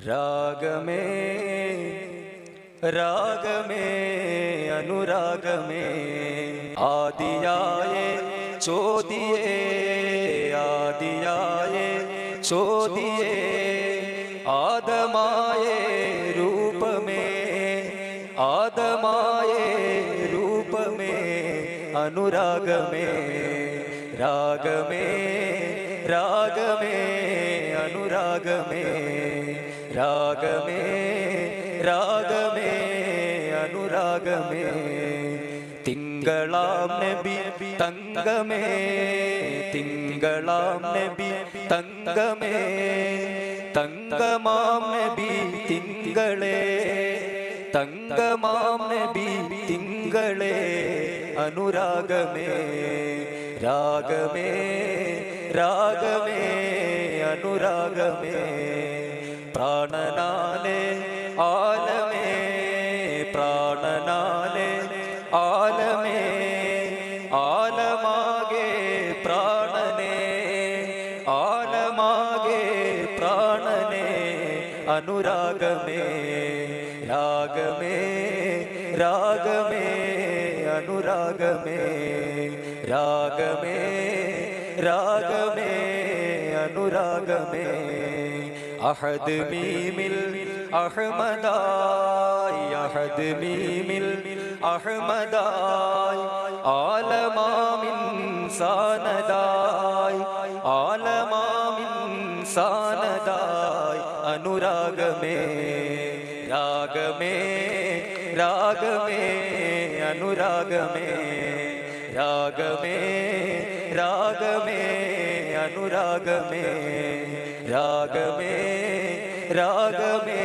രാഗമേ രാഗമേ അനുരാഗമേ ആദിയായേ ചോദിയേ ആദിയായേ ചോദിയേ ആദമായേ രൂപമേ ആദമായേ രൂപമേ അനുരാഗമേ രാഗമേ രാഗമേ അനുരാഗമേ രാഗമേ രാഗമേ അനുരാഗമേ തിങ്കളാം നബി തങ്കമേ തിങ്കളാം നബി തങ്കമേ തങ്കമാം നബി തിങ്കളേ തങ്കമാം നബി തിങ്കളേ അനുരാഗമേ രാഗമേ രാഗമേ അനുരാഗമേ പ്രാണനാലേ ആലമേ പ്രാണനാലേ ആലമേ ആലമാകെ പ്രാണനേ ആലമാകെ പ്രാണനേ അനുരാഗമേ രാഗമേ രാഗമേ അനുരാഗമേ രാഗമേ രാഗമേ അനുരാഗമേ അഹദ് മീമിൽ അഹ്മദായി അഹദ് മീമിൽ അഹ്മദായി ആലമാമിൻ സാനദായി ആലമാമിൻ സാനദായി അനുരാഗമേ രാഗമേ രാഗമേ അനുരാഗമേ രാഗമേ രാഗമേ അനുരാഗമേ രാഗമേ രാഗമേ